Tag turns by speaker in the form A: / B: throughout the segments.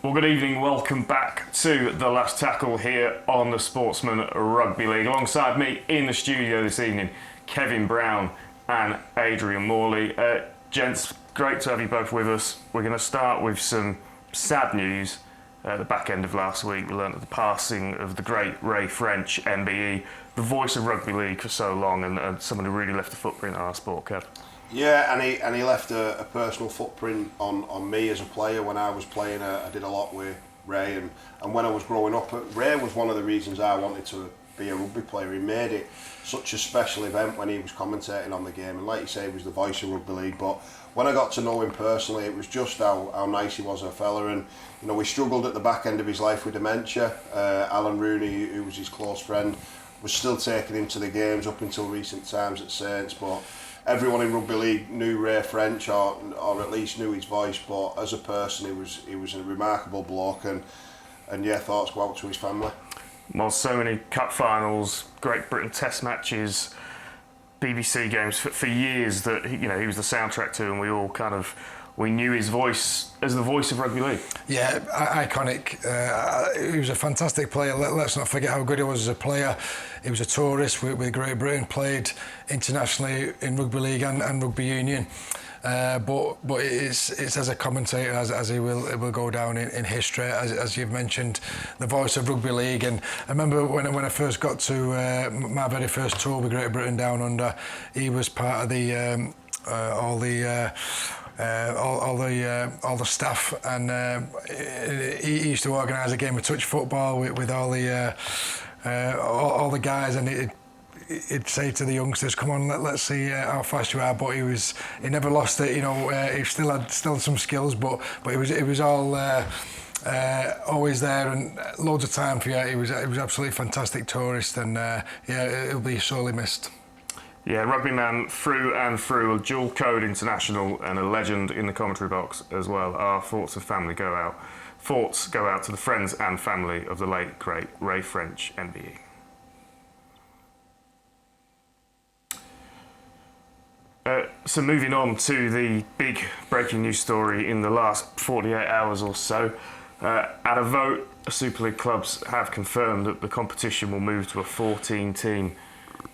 A: Well, good evening. Welcome back to The Last Tackle here on the Sportsman Rugby League. Alongside me in the studio this evening, Kevin Brown and Adrian Morley. Gents, great to have you both with us. We're going to start with some sad news. At the back end of last week, we learned of the passing of the great Ray French MBE, the voice of rugby league for so long, and someone who really left a footprint on our sport, Kev.
B: Yeah, and he left a personal footprint on me as a player. When I was playing, I did a lot with Ray, and when I was growing up, Ray was one of the reasons I wanted to be a rugby player. He made it such a special event when he was commentating on the game, and like you say, he was the voice of rugby league. But when I got to know him personally, it was just how nice he was as a fella. And you know, he struggled at the back end of his life with dementia. Alan Rooney, who was his close friend, was still taking him to the games up until recent times at Saints. But everyone in rugby league knew Ray French, or at least knew his voice. But as a person, he was a remarkable bloke, and yeah, thoughts go out to his family.
A: Well, so many cup finals, Great Britain Test matches, BBC games for years that he was the soundtrack to, and we knew his voice as the voice of rugby league.
C: Yeah, iconic. He was a fantastic player. Let's not forget how good he was as a player. He was a tourist with Great Britain, played internationally in rugby league and rugby union. But it's as a commentator as he will go down in history, as you've mentioned, the voice of rugby league. And I remember when I first got to my very first tour with Great Britain Down Under, he was part of all the staff, and he used to organise a game of touch football with all the guys, and he'd say to the youngsters, "Come on, let's see how fast you are." But he never lost it. He still had some skills, but it was all always there, and loads of time for you. He was absolutely fantastic tourist, and he'll be sorely missed.
A: Yeah, rugby man through and through, a dual code international and a legend in the commentary box as well. Our thoughts of family go out. Thoughts go out to the friends and family of the late great Ray French MBE. So moving on to the big breaking news story in the last 48 hours or so. At a vote, Super League clubs have confirmed that the competition will move to a 14-team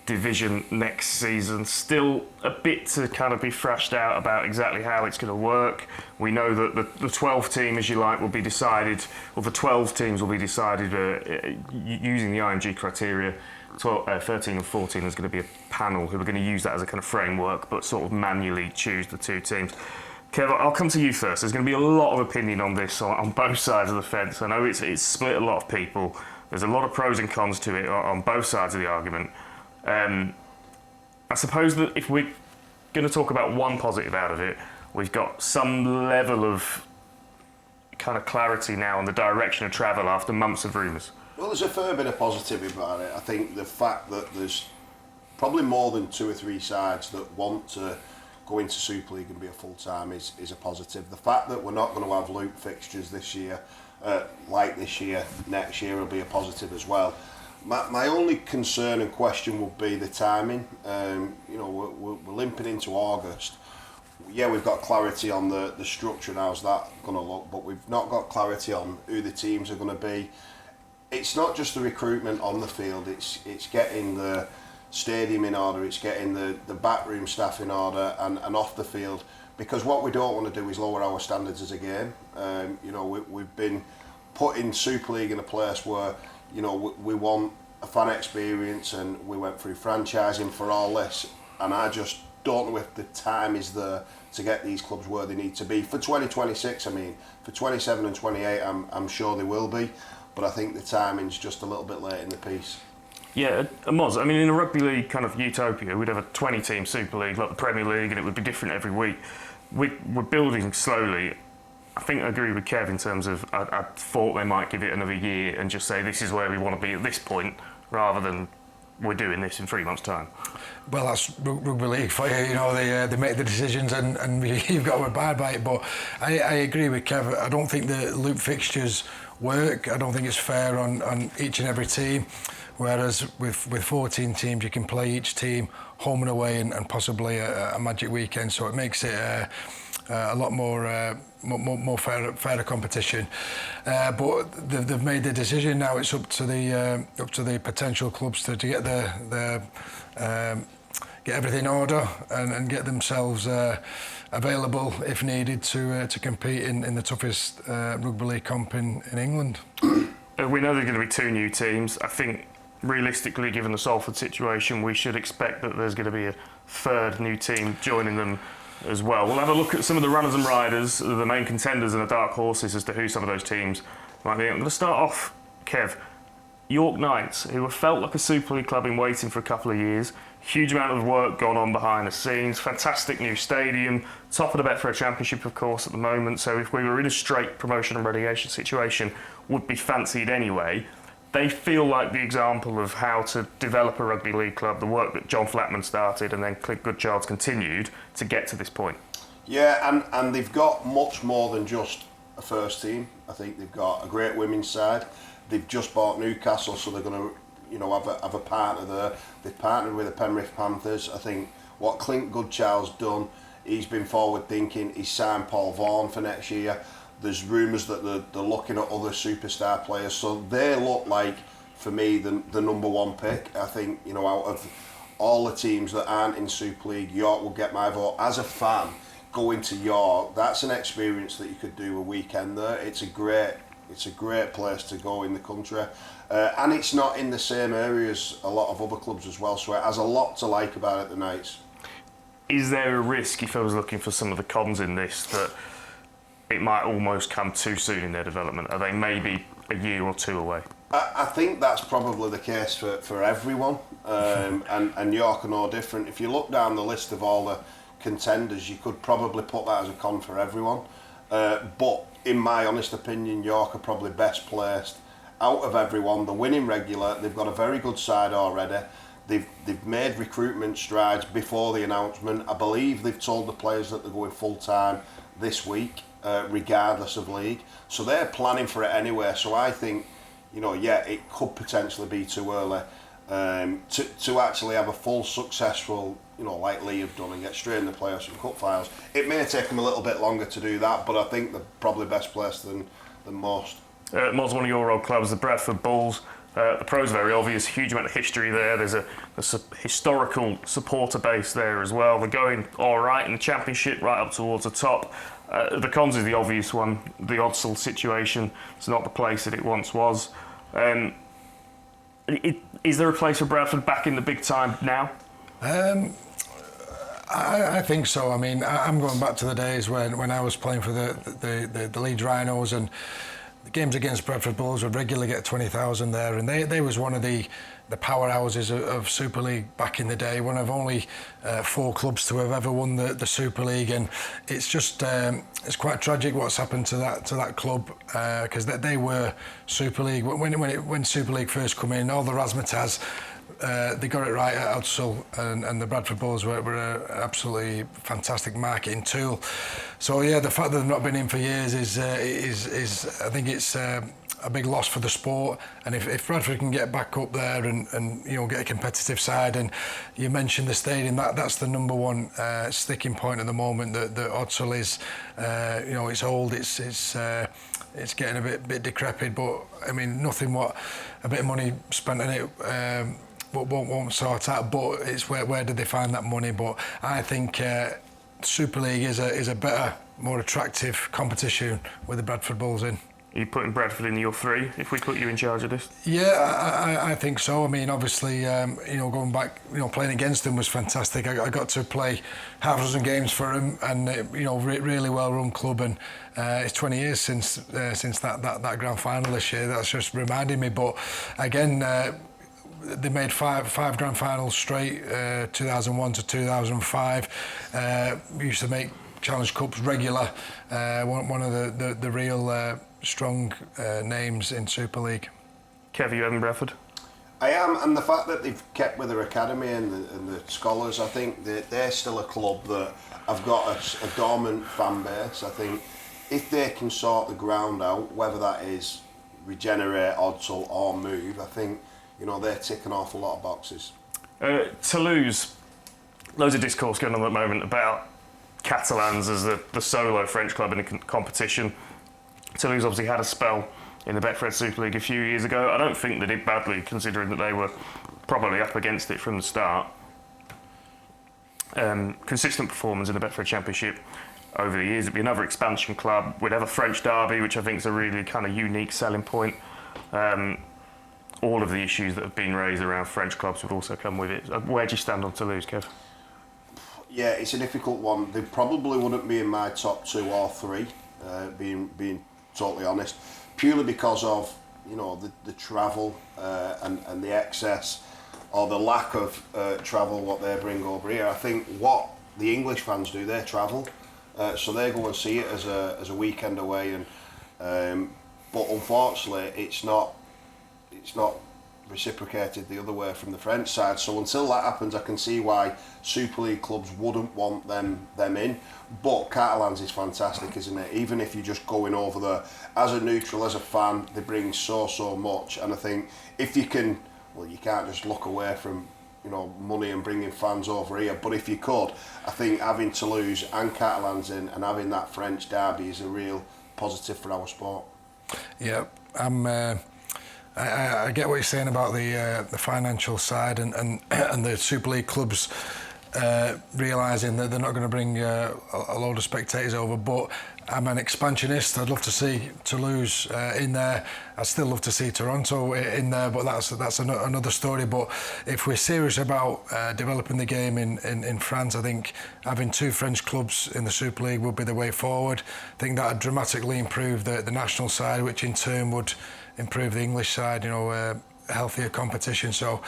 A: division next season. Still a bit to kind of be thrashed out about exactly how it's going to work. We know that the 12 team, as you like, will be decided, or the 12 teams will be decided using the IMG criteria. 13 and 14 is going to be a panel who are going to use that as a kind of framework, but sort of manually choose the two teams. Kev, I'll come to you first. There's going to be a lot of opinion on this on both sides of the fence. I know it's split a lot of people. There's a lot of pros and cons to it on both sides of the argument. I suppose that if we're going to talk about one positive out of it, we've got some level of kind of clarity now on the direction of travel after months of rumours.
B: Well, there's a fair bit of positivity about it. I think the fact that there's probably more than 2 or 3 sides that want to go into Super League and be a full-time is a positive. The fact that we're not going to have loop fixtures this year, like this year, next year will be a positive as well. My only concern and question would be the timing. We're limping into August. Yeah, we've got clarity on the structure and how's that going to look, but we've not got clarity on who the teams are going to be. It's not just the recruitment on the field, it's getting the stadium in order, it's getting the backroom staff in order and off the field, because what we don't want to do is lower our standards as a game. We've been putting Super League in a place where we want a fan experience, and we went through franchising for all this, and I just don't know if the time is there to get these clubs where they need to be. For 2026, I mean, for 27 and 28, I'm sure they will be. But I think the timing's just a little bit late in the piece.
A: Yeah, Moz, I mean, in a rugby league kind of utopia, we'd have a 20-team Super League like the Premier League, and it would be different every week. We're building slowly. I think I agree with Kev in terms of I thought they might give it another year and just say this is where we want to be at this point, rather than we're doing this in 3 months' time.
C: Well, that's rugby league for you. They make the decisions and you've got to abide by it. But I agree with Kev. I don't think the loop fixtures work. I don't think it's fair on each and every team. Whereas with 14 teams, you can play each team home and away and possibly a magic weekend. So it makes it a lot more fairer competition. But they've made the decision now. It's up to the potential clubs to get get everything in order and get themselves available if needed to compete in the toughest rugby league comp in England.
A: We know there are going to be 2 new teams. I think realistically, given the Salford situation, we should expect that there's going to be a 3rd new team joining them as well. We'll have a look at some of the runners and riders, the main contenders and the dark horses as to who some of those teams might be. I'm going to start off, Kev. York Knights, who have felt like a Super League club in waiting for a couple of years. Huge amount of work gone on behind the scenes. Fantastic new stadium. Top of the Betfred Championship, of course, at the moment. So if we were in a straight promotion and relegation situation, would be fancied anyway. They feel like the example of how to develop a rugby league club, the work that John Flatman started and then Clint Goodchild's continued to get to this point.
B: Yeah, and they've got much more than just a first team. I think they've got a great women's side. They've just bought Newcastle, so they're going to, have a partner there. They've partnered with the Penrith Panthers. I think what Clint Goodchild's done, he's been forward thinking. He's signed Paul Vaughan for next year. There's rumours that they're looking at other superstar players, so they look like, for me, the number 1 pick. I think, out of all the teams that aren't in Super League, York will get my vote. As a fan, going to York, that's an experience that you could do a weekend there. It's a great place to go in the country, and it's not in the same area as a lot of other clubs as well, so it has a lot to like about it, the Knights. Is
A: there a risk, if I was looking for some of the cons in this, that it might almost come too soon in their development? Are they maybe a year or 2 away?
B: I think that's probably the case for everyone, and York are no different. If you look down the list of all the contenders, you could probably put that as a con for everyone, but in my honest opinion, York are probably best placed out of everyone. They're winning regular, they've got a very good side already, they've made recruitment strides before the announcement. I believe they've told the players that they're going full time this week, regardless of league, so they're planning for it anyway. So I think, it could potentially be too early to actually have a full successful, like Lee have done, and get straight in the playoffs and cup finals. It may take them a little bit longer to do that, but I think they're probably best placed than most.
A: Moz, one of your old clubs, the Bradford Bulls. The pros are very obvious, huge amount of history there. There's a historical supporter base there as well. They're going all right in the Championship, right up towards the top. The cons is the obvious one, the Odsal situation. It's not the place that it once was. Is there a place for Bradford back in the big time now?
C: I think so. I mean, I'm going back to the days when I was playing for the Leeds Rhinos, and the games against Bradford Bulls would regularly get 20,000 there, and they was one of the powerhouses of Super League back in the day, one of only 4 clubs to have ever won the Super League, and it's just it's quite tragic what's happened to that club, because they were Super League when Super League first come in. All the razzmatazz, they got it right at Odsal, and the Bradford Bulls were an absolutely fantastic marketing tool. So yeah, the fact that they've not been in for years is I think it's a big loss for the sport. And if Bradford can get back up there and get a competitive side, and you mentioned the stadium, that's the number 1 sticking point at the moment. That Odsal is, it's old, it's getting a bit decrepit, but I mean, nothing what a bit of money spent on it won't sort out. But it's where did they find that money? But I think Super League is a better, more attractive competition with the Bradford Bulls in.
A: Are you putting Bradford in your 3 if we put you in charge of this?
C: Yeah, I think so. I mean, obviously, going back, playing against them was fantastic. I got to play half a dozen games for them, and really well-run club. And it's 20 years since that grand final this year. That's just reminding me. But again, they made five grand finals straight, 2001 to 2005. We used to make Challenge Cups regular. One of the real strong names in Super League.
A: Kev, are you in Bradford?
B: I am, and the fact that they've kept with their academy and the scholars, I think that they're still a club that have got a dormant fan base. I think if they can sort the ground out, whether that is regenerate, Odsal or move, I think they're ticking off a lot of boxes.
A: Toulouse, loads of discourse going on at the moment about Catalans as the solo French club in the competition. Toulouse obviously had a spell in the Betfred Super League a few years ago. I don't think they did badly, considering that they were probably up against it from the start. Consistent performance in the Betfred Championship over the years. It'd be another expansion club. We'd have a French derby, which I think is a really kind of unique selling point. All of the issues that have been raised around French clubs would also come with it. Where do you stand on Toulouse, Kev?
B: Yeah, it's a difficult one. They probably wouldn't be in my top 2 or 3, being totally honest, purely because of the travel and the excess or the lack of travel what they bring over here. I think what the English fans do, they travel, so they go and see it as a weekend away, and but unfortunately it's not reciprocated the other way from the French side. So until that happens, I can see why Super League clubs wouldn't want them in. But Catalans is fantastic, isn't it? Even if you're just going over there as a neutral, as a fan, they bring so much. And I think if you can, well, you can't just look away from money and bringing fans over here. But if you could, I think having Toulouse and Catalans in and having that French derby is a real positive for our sport.
C: Yeah, I get what you're saying about the financial side and the Super League clubs realising that they're not going to bring a load of spectators over, but I'm an expansionist. I'd love to see Toulouse in there. I'd still love to see Toronto in there, but that's another story. But if we're serious about developing the game in France, I think having 2 French clubs in the Super League would be the way forward. I think that would dramatically improve the national side, which in turn would improve the English side, healthier competition. So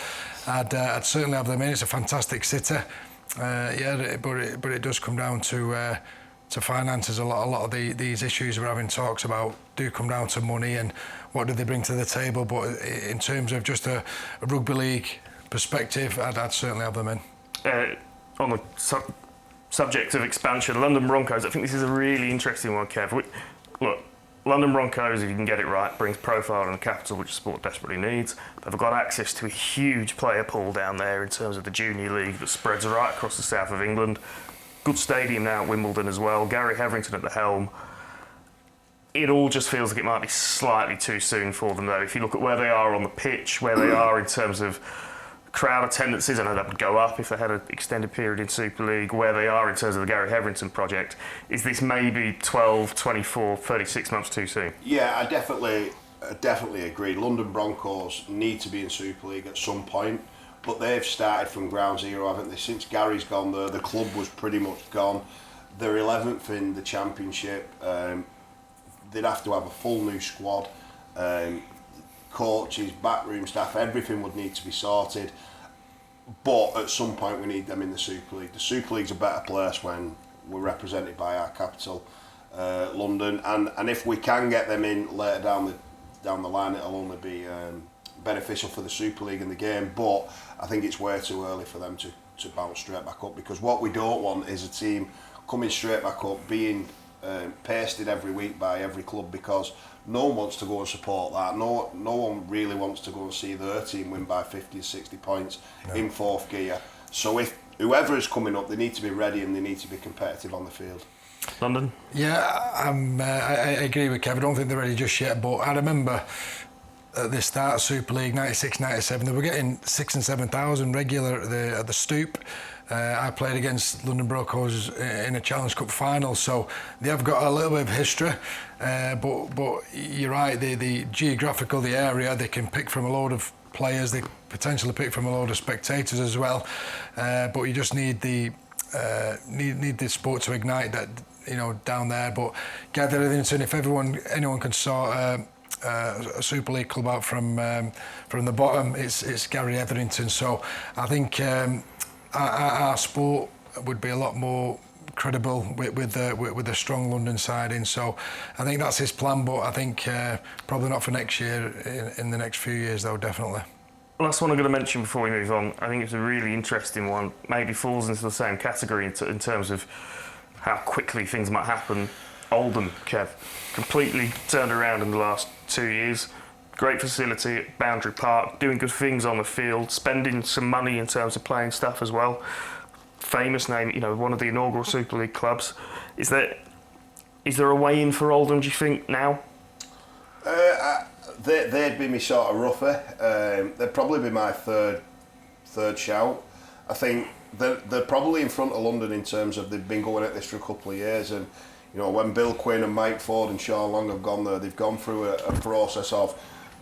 C: I'd certainly have them in. It's a fantastic city. But it does come down to finances. A lot of these issues we're having talks about do come down to money and what do they bring to the table. But in terms of just a rugby league perspective, I'd certainly have them in.
A: On the subject of expansion, London Broncos, I think this is a really interesting one, Kev. Look, London Broncos, if you can get it right, brings profile in the capital, which the sport desperately needs. They've got access to a huge player pool down there in terms of the junior league that spreads right across the south of England. Good stadium now at Wimbledon as well. Gary Hetherington at the helm. It all just feels like it might be slightly too soon for them, though. If you look at where they are on the pitch, where they are in terms of crowd attendances, I know that would go up if they had an extended period in Super League, where they are in terms of the Gary Hetherington project. Is this maybe 12, 24, 36 months too soon?
B: Yeah, I definitely agree. London Broncos need to be in Super League at some point, but they've started from ground zero, haven't they? Since Gary's gone there, the club was pretty much gone. They're 11th in the Championship. They'd have to have a full new squad. Coaches, backroom staff, everything would need to be sorted. But at some point we need them in the Super League. The Super League's a better place when we're represented by our capital, London, and if we can get them in later down the line, it'll only be beneficial for the Super League and the game. But I think it's way too early for them to bounce straight back up, because what we don't want is a team coming straight back up, being pasted every week by every club, because no one wants to go and support that. No one really wants to go and see their team win by 50 or 60 points in 4th gear. So if whoever is coming up, they need to be ready and they need to be competitive on the field.
A: London?
B: Yeah,
C: I agree with Kev. I don't think they're ready just yet, but I remember at the start of Super League 96, 97, they were getting 6,000 and 7,000 regular at the Stoop. I played against London Broncos in a Challenge Cup final, so they have got a little bit of history. But you're right, the geographical, the area, they can pick from a load of players, they potentially pick from a load of spectators as well. But you just need the sport to ignite that, down there. But Gary Hetherington, if anyone can sort a Super League club out from the bottom, it's Gary Hetherington. So I think our sport would be a lot more credible with a strong London side in. So I think that's his plan, but I think probably not for next year. In the next few years, though, definitely.
A: Last one I'm going to mention before we move on. I think it's a really interesting one. Maybe falls into the same category in terms of how quickly things might happen. Oldham, Kev, completely turned around in the last 2 years. Great facility at Boundary Park, doing good things on the field, spending some money in terms of playing stuff as well. famous name, one of the inaugural Super League clubs. Is there a way in for Oldham, do you think, now?
B: They'd be my sort of rougher. They'd probably be my third shout. I think they're probably in front of London in terms of they've been going at this for a couple of years, and when Bill Quinn and Mike Ford and Sean Long have gone there, they've gone through a process of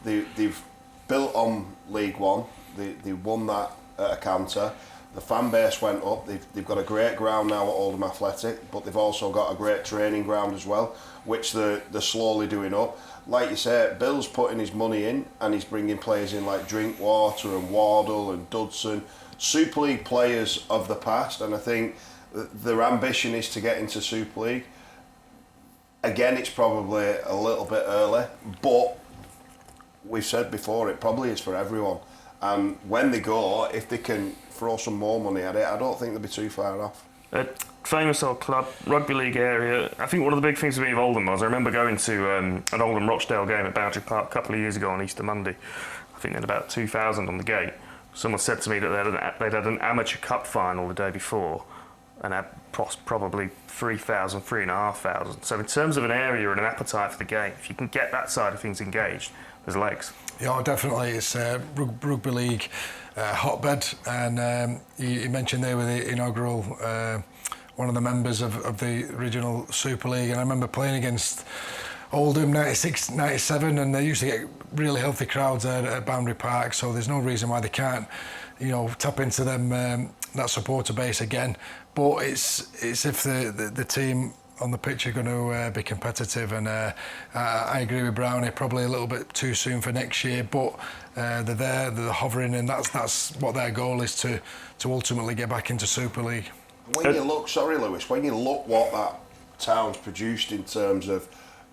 B: they've built on League One. They won that at a canter. The fan base went up. They've got a great ground now at Oldham Athletic, but they've also got a great training ground as well, which they're slowly doing up. Like you say, Bill's putting his money in, and he's bringing players in like Drinkwater and Wardle and Dudson, Super League players of the past, and I think their ambition is to get into Super League. Again, it's probably a little bit early, but we've said before, it probably is for everyone. And when they go, if they can throw some more money at it, I don't think they'll be too far off.
A: Famous old club, rugby league area. I think one of the big things for me of Oldham was I remember going to an Oldham Rochdale game at Boundary Park a couple of years ago on Easter Monday. I think they had about 2,000 on the gate. Someone said to me that they'd had an amateur cup final the day before and had probably 3,000, 3,500. So in terms of an area and an appetite for the game, if you can get that side of things engaged, there's legs.
C: Yeah, definitely. It's rugby league hotbed, and you mentioned they were the inaugural one of the members of the original Super League, and I remember playing against Oldham 96, 97, and they used to get really healthy crowds there at Boundary Park, so there's no reason why they can't tap into them that supporter base again. But it's if the team on the pitch are going to be competitive, and I agree with Brownie, probably a little bit too soon for next year, but they're there, they're hovering, and that's what their goal is, to ultimately get back into Super League.
B: When you look, sorry Lewis, when you look what that town's produced in terms of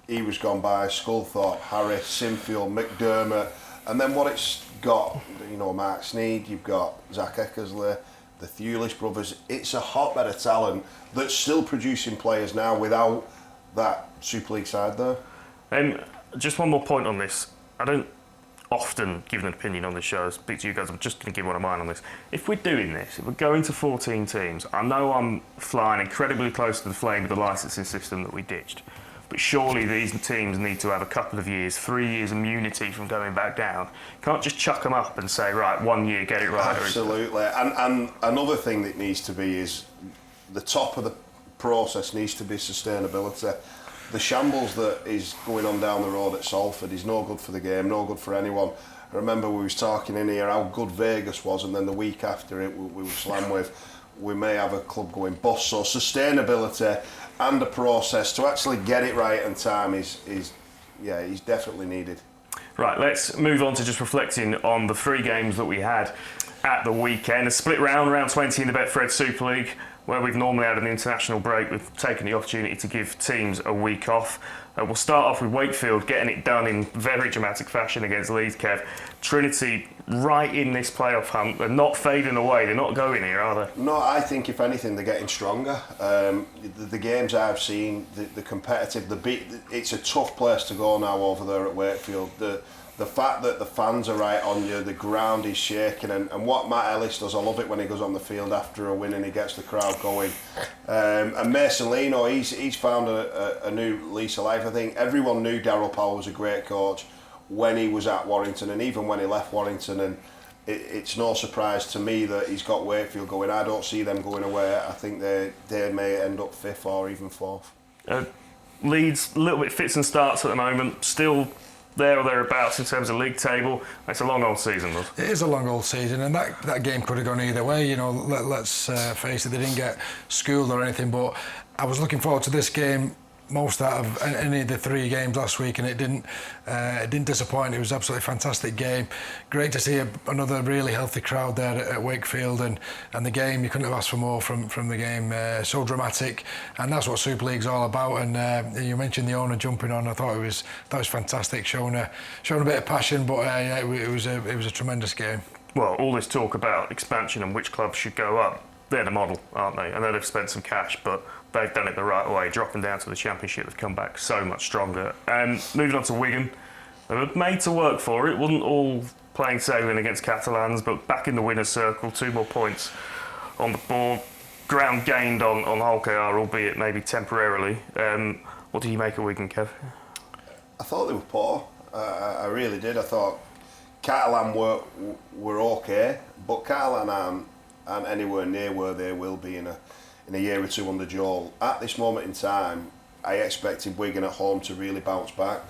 B: he was gone by, Sculthorpe, Harris, Sinfield, McDermott, and then what it's got, Mark Sneed, you've got Zach Eckersley, the Thewlish brothers. It's a hotbed of talent that's still producing players now without that Super League side there.
A: Just one more point on this. I don't often give an opinion on this show. I speak to you guys. I'm just going to give one of mine on this. If we're doing this, if we're going to 14 teams, I know I'm flying incredibly close to the flame of the licensing system that we ditched. But surely these teams need to have a couple of years, 3 years immunity from going back down. You can't just chuck them up and say, right, 1 year, get it right.
B: Absolutely. And another thing that needs to be is the top of the process needs to be sustainability. The shambles that is going on down the road at Salford is no good for the game, no good for anyone. I remember we was talking in here how good Vegas was, and then the week after it we were slammed with, we may have a club going bust. So sustainability and the process to actually get it right in time is definitely needed. Right,
A: let's move on to just reflecting on the 3 games that we had at the weekend. A split round 20 in the Betfred Super League, where we've normally had an international break. We've taken the opportunity to give teams a week off. We'll start off with Wakefield getting it done in very dramatic fashion against Leeds, Kev. Trinity right in this playoff hunt. They're not fading away. They're not going here, are they?
B: No, I think if anything, they're getting stronger. The games I've seen, the competitive, it's a tough place to go now over there at Wakefield. The fact that the fans are right on you, the ground is shaking, and what Matt Ellis does, I love it when he goes on the field after a win and he gets the crowd going. And Mason Lino, he's found a new lease of life. I think everyone knew Darryl Powell was a great coach when he was at Warrington, and even when he left Warrington, and it's no surprise to me that he's got Wakefield going. I don't see them going away. I think they may end up 5th or even 4th.
A: Leeds, a little bit fits and starts at the moment, still there or thereabouts in terms of league table. It's a long old season, though. It
C: is a long old season, and that game could have gone either way. Let's face it, they didn't get schooled or anything, but I was looking forward to this game most out of any of the 3 games last week, and it didn't disappoint. It was absolutely fantastic game. Great to see another really healthy crowd there at Wakefield, and the game, you couldn't have asked for more from the game. So dramatic, and that's what Super League's all about. And you mentioned the owner jumping on. I thought it was fantastic, showing a bit of passion. But it was a tremendous game.
A: Well, all this talk about expansion and which clubs should go up, they're the model, aren't they? I know they've spent some cash, but they've done it the right way. Dropping down to the Championship, they've come back so much stronger. Moving on to Wigan, they were made to work for it. Wasn't all plain sailing against Catalans, but back in the winner's circle, 2 more points on the board. ground gained on Hull KR, albeit maybe temporarily. What do you make of Wigan, Kev?
B: I thought they were poor. I really did. I thought Catalan were okay, but Catalan aren't anywhere near where they will be in a year or two under Joel. At this moment in time, I expected Wigan at home to really bounce back.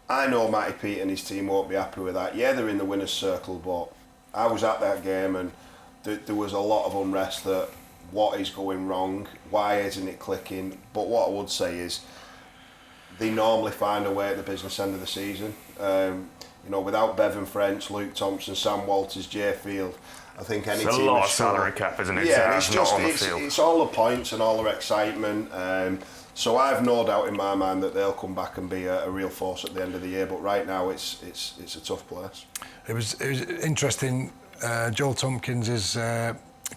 B: I know Matt Peet and his team won't be happy with that. Yeah, they're in the winner's circle, but I was at that game and there was a lot of unrest that what is going wrong, why isn't it clicking? But what I would say is they normally find a way at the business end of the season. You know, without Bevan French, Luke Thompson, Sam Walters, Jay Field, I think any
A: it's
B: team...
A: a lot of salary cap, isn't it?
B: Yeah, it's all the points and all the excitement. So I've no doubt in my mind that they'll come back and be a real force at the end of the year. But right now, it's a tough place.
C: It was interesting. Joel Tompkins'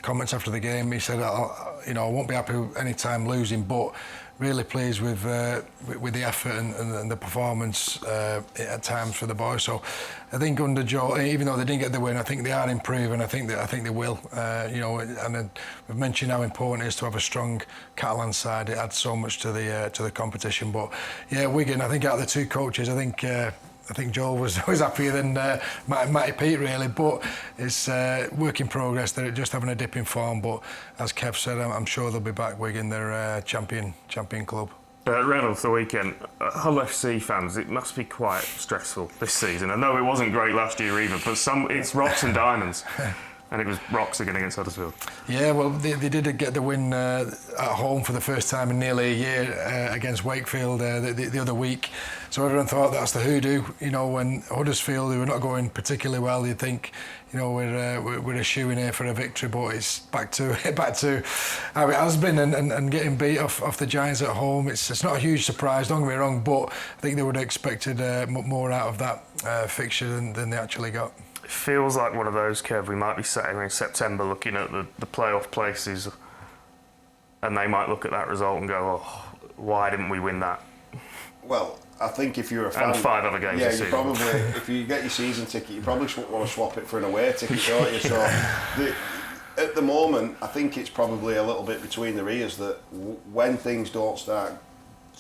C: comments after the game. He said, "I won't be happy any time losing, but really pleased with the effort and the performance at times for the boys." So I think under Joel, even though they didn't get the win, I think they are improving. I think they will. And we've mentioned how important it is to have a strong Catalan side. It adds so much to the competition. But yeah, Wigan. I think out of the two coaches, I think Joel was happier than Matty Peet really, but it's work in progress. They're just having a dip in form, but as Kev said, I'm sure they'll be back. Wigan, they're a champion club.
A: Reynolds, the weekend, Hull FC fans, it must be quite stressful this season. I know it wasn't great last year either, but it's rocks and diamonds. And it was rocks again against Huddersfield. Yeah,
C: well, they did get the win at home for the first time in nearly a year against Wakefield the other week. So everyone thought that's the hoodoo. You know, when Huddersfield, who were not going particularly well, you'd think, you know, we're a shoe in here for a victory, but it's back to how it has been, and getting beat off the Giants at home. It's not a huge surprise, don't get me wrong, but I think they would have expected more out of that fixture than they actually got.
A: It feels like one of those, Kev, we might be sat here in September looking at the playoff places and they might look at that result and go, oh, why didn't we win that?
B: Well, I think if you're a fan...
A: And 5 other games this season.
B: Probably, if you get your season ticket, you probably want to swap it for an away ticket, don't you? So at the moment, I think it's probably a little bit between the ears that when things don't start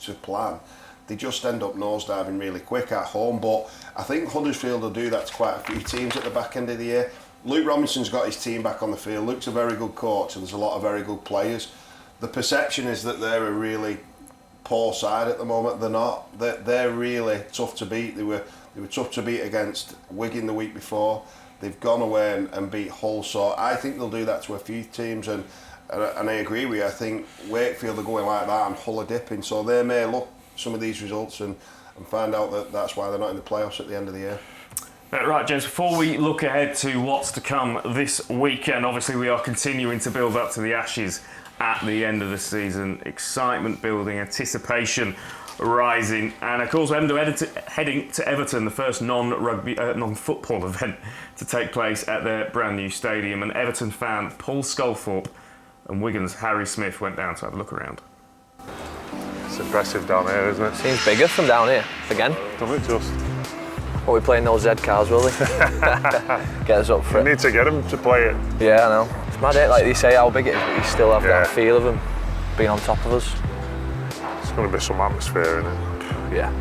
B: to plan, they just end up nosediving really quick at home. But I think Huddersfield will do that to quite a few teams at the back end of the year. Luke Robinson's got his team back on the field. Luke's a very good coach and there's a lot of very good players. The perception is that they're a really poor side at the moment. They're not. They're really tough to beat. They were tough to beat against Wigan the week before. They've gone away and beat Hull. So I think they'll do that to a few teams. And I agree with you. I think Wakefield are going like that and Hull are dipping. So they may look some of these results and find out that that's why they're not in the playoffs at the end of the year.
A: Right, James, before we look ahead to what's to come this weekend, obviously we are continuing to build up to the Ashes at the end of the season. Excitement building, anticipation rising, and of course we're heading to Everton, the first non-football event to take place at their brand new stadium. And Everton fan Paul Sculthorpe and Wigan's Harry Smith went down to have a look around.
D: It's impressive down here, isn't it?
E: Seems bigger from down here, again.
D: Doesn't it just?
E: What are we playing those Z cars, will they? Get us up for it.
D: We need to get them to play it.
E: Yeah, I know. It's mad, like they say how big it is, but you still have that feel of them being on top of us.
D: It's going to be some atmosphere in it.
E: Yeah.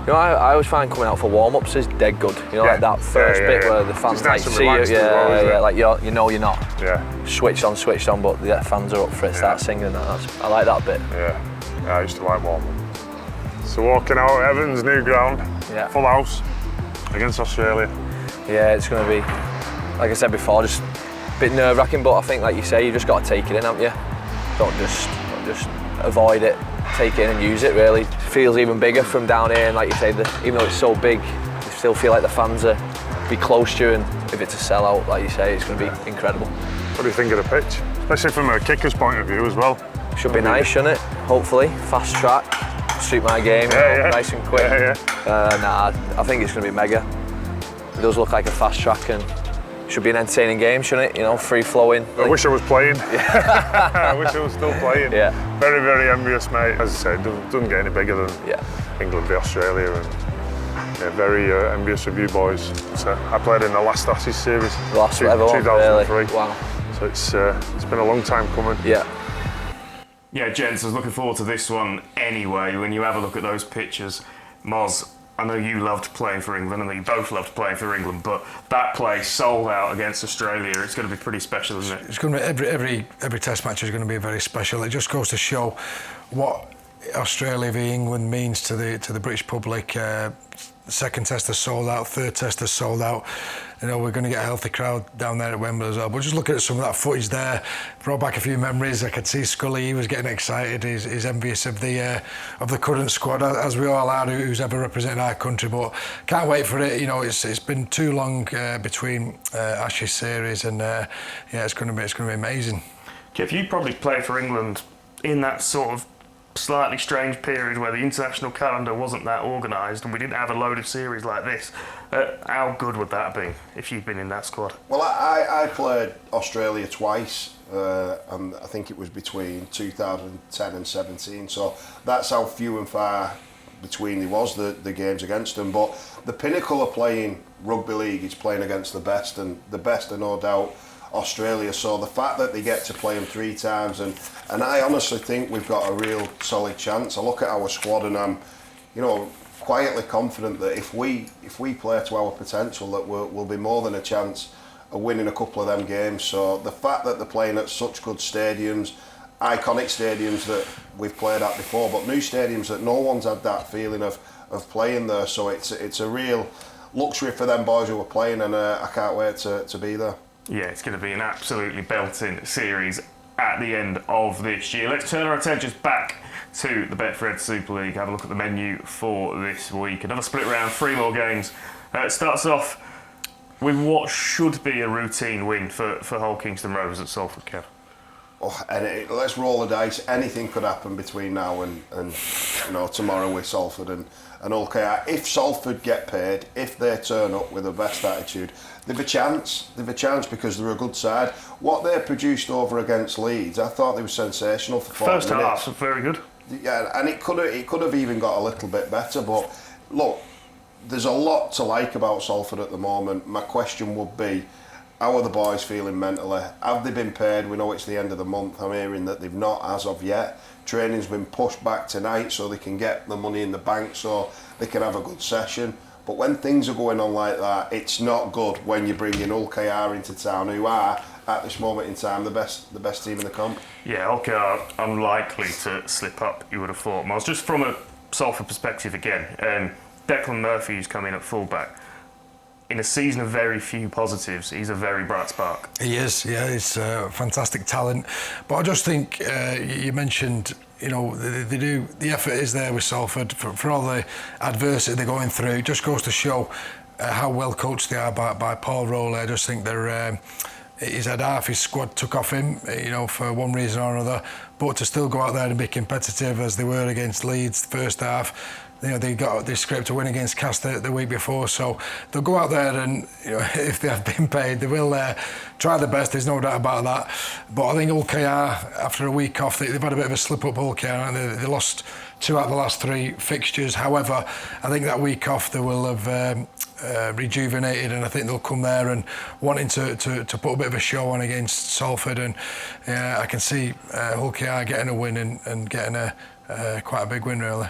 E: You know, I always find coming out for warm-ups is dead good. You know, like that first bit where the fans like see you, like you know you're not switched on, but the fans are up for it, start singing and that. I like that bit.
D: Yeah, I used to like warm-up. So walking out at Everton's new ground, full house, against Australia. Yeah,
E: it's going to be, like I said before, just a bit nerve-wracking, but I think, like you say, you just got to take it in, haven't you? Don't just avoid it, take it in and use it, really. It feels even bigger from down here, and like you say, even though it's so big, you still feel like the fans are be close to you, and if it's a sellout, like you say, it's going to be incredible.
D: What do you think of the pitch? Especially from a kicker's point of view as well.
E: Should be nice, shouldn't it? Hopefully, fast track. Suit my game, nice and quick. I think it's going to be mega. It does look like a fast track and should be an entertaining game, shouldn't it? You know, free flowing.
D: I wish I was playing. I wish I was still playing.
E: Yeah.
D: Very, very envious, mate. As I said, it doesn't get any bigger than England v Australia, and very envious of you boys. So I played in the last Ashes series,
E: last ever
D: 2003.
E: Really? Wow.
D: So it's been a long time coming.
E: Yeah.
A: Yeah, gents, I was looking forward to this one anyway. When you have a look at those pictures, Moz, I know you loved playing for England, and you both loved playing for England, but that place sold out against Australia. It's going to be pretty special, isn't it?
C: It's going to be every Test match is going to be very special. It just goes to show what Australia v England means to the British public. Second Test is sold out, third Test is sold out. You know, we're going to get a healthy crowd down there at Wembley as well. But just looking at some of that footage there, brought back a few memories. I could see Scully, he was getting excited. He's envious of the current squad, as we all are, who's ever represented our country. But can't wait for it. You know, it's been too long between Ashes series, and yeah, it's going to be amazing.
A: Kev, you probably played for England in that sort of slightly strange period where the international calendar wasn't that organised and we didn't have a load of series like this. How good would that be if you'd been in that squad?
B: Well, I played Australia twice, and I think it was between 2010 and 17, so that's how few and far between there was the games against them. But the pinnacle of playing rugby league is playing against the best, and the best are no doubt Australia. So the fact that they get to play them 3 times, and I honestly think we've got a real solid chance. I look at our squad and I'm, you know, quietly confident that if we play to our potential, that we'll be more than a chance of winning a couple of them games. So the fact that they're playing at such good stadiums, iconic stadiums that we've played at before, but new stadiums that no one's had that feeling of playing there. So it's a real luxury for them boys who are playing, and I can't wait to be there.
A: Yeah, it's going to be an absolutely belting series at the end of this year. Let's turn our attentions back to the Betfred Super League. Have a look at the menu for this week. Another split round, 3 more games. It starts off with what should be a routine win for Hull Kingston Rovers at Salford, Kev.
B: Oh, and let's roll the dice. Anything could happen between now and you know, tomorrow with Salford and OKR. If Salford get paid, if they turn up with the best attitude, they've a chance. They've a chance because they're a good side. What they produced over against Leeds, I thought they were sensational for 40
A: First
B: minutes.
A: half, very good.
B: Yeah, and it could have even got a little bit better. But look, there's a lot to like about Salford at the moment. My question would be, how are the boys feeling mentally? Have they been paid? We know it's the end of the month. I'm hearing that they've not as of yet. Training's been pushed back tonight so they can get the money in the bank so they can have a good session. But when things are going on like that, it's not good when you bring in OKR into town, who are, at this moment in time, the best team in the comp.
A: Yeah, OKR unlikely to slip up, you would have thought. Miles, just from a Salford perspective again, Declan Murphy, who's come in at fullback, in a season of very few positives, he's a very bright spark.
C: He is, yeah, he's a fantastic talent. But I just think you mentioned, you know, they do, the effort is there with Salford for all the adversity they're going through. It just goes to show how well coached they are by Paul Rowley. I just think they're he's had half his squad took off him, you know, for one reason or another. But to still go out there and be competitive as they were against Leeds the first half. You know, they scraped a win against Cast the week before, so they'll go out there and, you know, if they have been paid, they will try their best. There's no doubt about that. But I think OKR, after a week off, they've had a bit of a slip up. OKR, and they lost 2 out of the last 3 fixtures. However, I think that week off they will have rejuvenated, and I think they'll come there and wanting to put a bit of a show on against Salford. And I can see OKR getting a win and getting quite a big win, really.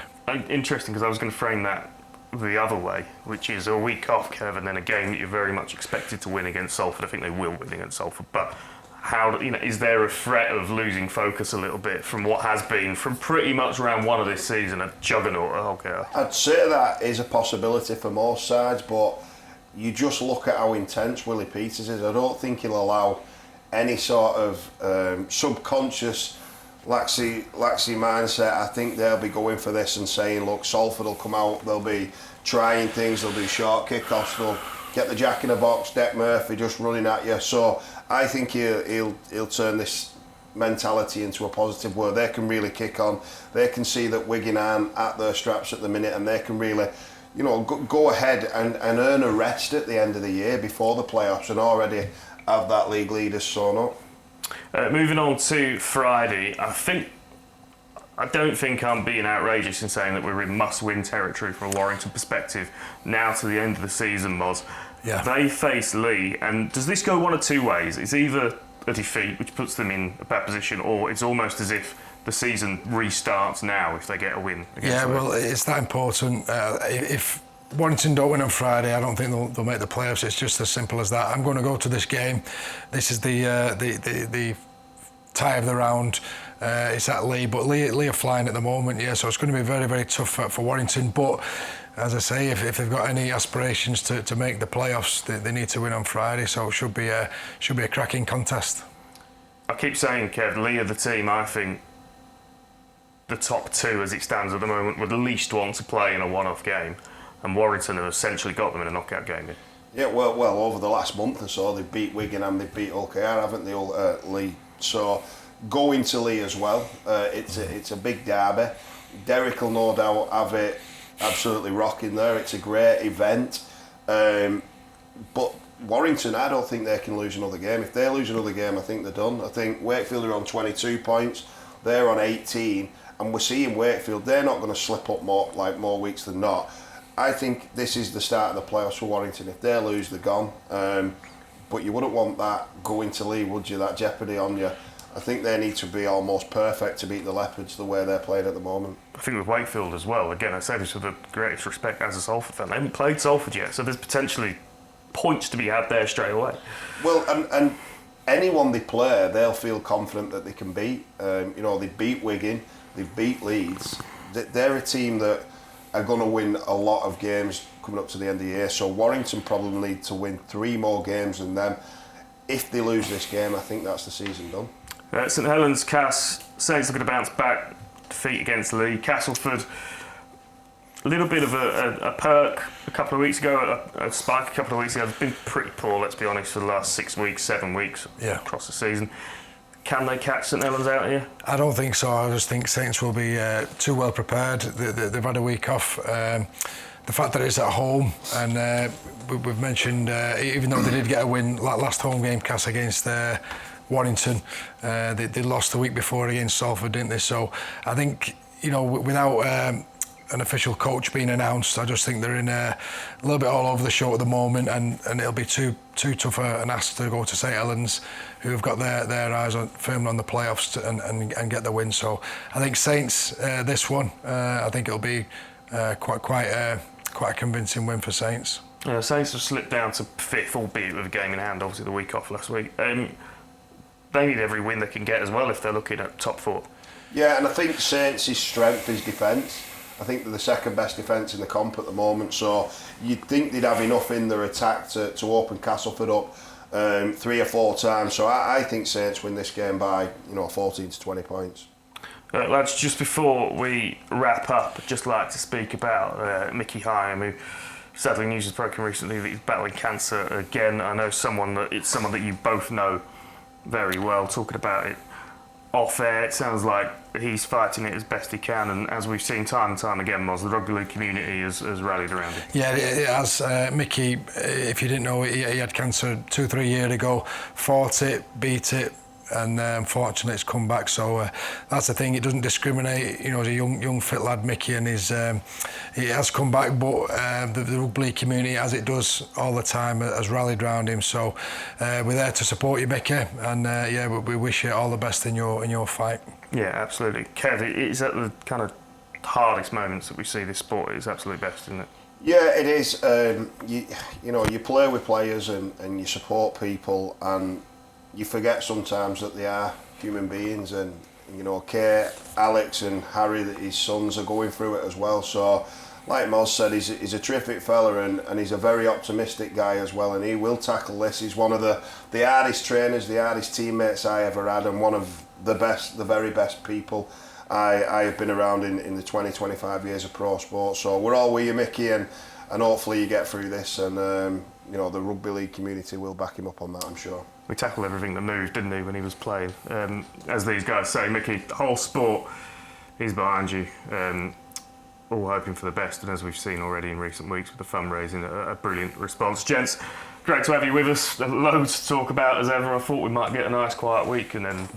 A: Interesting, because I was going to frame that the other way, which is a week off, Kev, and then a game that you're very much expected to win against Salford. I think they will win against Salford, but how, you know, is there a threat of losing focus a little bit from what has been, from pretty much round 1 of this season, a juggernaut at OKR?
B: I'd say that is a possibility for most sides, but you just look at how intense Willie Peters is. I don't think he'll allow any sort of subconscious laxy mindset. I think they'll be going for this and saying, look, Salford will come out, they'll be trying things, they'll do short kick-offs, they'll get the jack in the box, Deck Murphy just running at you. So I think he'll turn this mentality into a positive where they can really kick on. They can see that Wigan aren't at their straps at the minute, and they can really, you know, go ahead and earn a rest at the end of the year before the playoffs and already have that league leader sewn up.
A: Moving on to Friday, I don't think I'm being outrageous in saying that we're in must-win territory from a Warrington perspective now to the end of the season, Moz.
C: Yeah.
A: They face Lee, and does this go one of 2 ways? It's either a defeat, which puts them in a bad position, or it's almost as if the season restarts now if they get a win against Leeds?
C: Well, it's that important. If Warrington don't win on Friday, I don't think they'll make the playoffs. It's just as simple as that. I'm going to go to this game. This is the tie of the round. It's at Lee, but Lee are flying at the moment, so it's going to be very, very tough for Warrington. But as I say, if they've got any aspirations to make the playoffs, they need to win on Friday. So it should be a cracking contest.
A: I keep saying, Kev, Lee are the team I think the top two as it stands at the moment would least want to play in a one-off game, and Warrington have essentially got them in a knockout game.
B: Yeah, well, over the last month or so, they've beat Wigan and they've beat OKR, haven't they, Lee? So going to Lee as well, it's a big derby. Derek will no doubt have it absolutely rocking there. It's a great event, but Warrington, I don't think they can lose another game. If they lose another game, I think they're done. I think Wakefield are on 22 points, they're on 18, and we're seeing Wakefield, they're not going to slip up more weeks than not. I think this is the start of the playoffs for Warrington. If they lose, they're gone. But you wouldn't want that going to Lee, would you? That jeopardy on you. I think they need to be almost perfect to beat the Leopards the way they're playing at the moment.
A: I think with Wakefield as well, again, I say this with the greatest respect as a Salford fan, they haven't played Salford yet, so there's potentially points to be had there straight away.
B: Well, and anyone they play, they'll feel confident that they can beat. They beat Wigan, they beat Leeds. They're a team that are going to win a lot of games coming up to the end of the year. So Warrington probably need to win 3 more games than them. If they lose this game, I think that's the season done.
A: St Helens, Cass, Saints looking to bounce back, defeat against Lee. Castleford, a little bit of a perk a couple of weeks ago, a spike a couple of weeks ago. They've been pretty poor, let's be honest, for the last 6 weeks, 7 weeks across the season. Can they catch St Helens out here?
C: I don't think so. I just think Saints will be too well prepared. They've had a week off. The fact that it's at home, and we've mentioned, even though they did get a win last home game, Cass, against Warrington, they lost the week before against Salford, didn't they? So I think, without an official coach being announced, I just think they're in a little bit all over the show at the moment, and it'll be too tough an ask to go to St Helens, who have got their eyes firmly on the playoffs and get the win. So I think Saints, this one, I think it'll be quite a convincing win for Saints.
A: Saints have slipped down to 5th, albeit with a game in hand, obviously the week off last week. They need every win they can get as well if they're looking at top 4. Yeah,
B: and I think Saints' strength is defence. I think they're the second best defence in the comp at the moment, so you'd think they'd have enough in their attack to open Castleford up 3 or 4 times. So I think Saints win this game by 14 to 20 points.
A: Lads, just before we wrap up, I'd just like to speak about Mickey Hyam, who sadly news has broken recently that he's battling cancer again. I know it's someone that you both know very well. Talking about it off air, it sounds like he's fighting it as best he can, and as we've seen time and time again, Moz, the rugby league community has rallied around him. Yeah,
C: it has. Mickey, if you didn't know, he had cancer 2-3 years ago, fought it, beat it, and unfortunately it's come back. So that's the thing, it doesn't discriminate. He's a young fit lad, Mickey, and he has come back, but the rugby league community, as it does all the time, has rallied around him. So we're there to support you, Mickey, and we wish you all the best in your fight. Yeah, absolutely. Kev, it's at the kind of hardest moments that we see this sport at its absolute best, isn't it?
B: Yeah, it is. You play with players and you support people, and you forget sometimes that they are human beings, and Kate, Alex and Harry, his sons, are going through it as well. So like Moz said, he's a terrific fella, and he's a very optimistic guy as well, and he will tackle this. He's one of the hardest trainers, the hardest teammates I ever had, and one of the very best people I have been around in the 20-25 years of pro sport. So we're all with you, Mickey, and hopefully you get through this, and the rugby league community will back him up on that, I'm sure.
A: We tackled everything that moved, didn't he, when he was playing? As these guys say, Mickey, the whole sport is behind you, all hoping for the best, and as we've seen already in recent weeks with the fundraising, a brilliant response. Gents, great to have you with us. Loads to talk about as ever. I thought we might get a nice quiet week, and then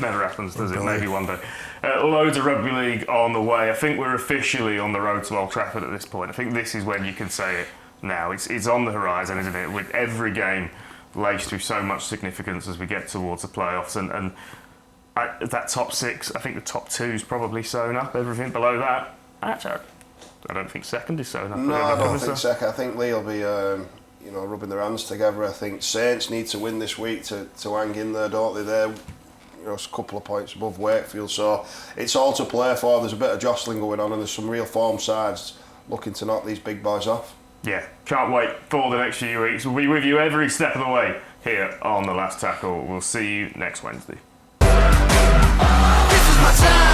A: never happens, does it? Maybe one day. Loads of rugby league on the way. I think we're officially on the road to Old Trafford at this point. I think this is when you can say it now. It's on the horizon, isn't it? With every game laced with so much significance as we get towards the playoffs, and that top 6, I think the top 2 is probably sewn up. Everything below that, actually, I don't think second is sewn up.
B: No, I don't think second. I think Lee will be, rubbing their hands together. I think Saints need to win this week to hang in there, don't they? They're, a couple of points above Wakefield, so it's all to play for. There's a bit of jostling going on, and there's some real form sides looking to knock these big boys off. Yeah, can't wait for the next few weeks. We'll be with you every step of the way here on The Last Tackle. We'll see you next Wednesday.
F: This is my time.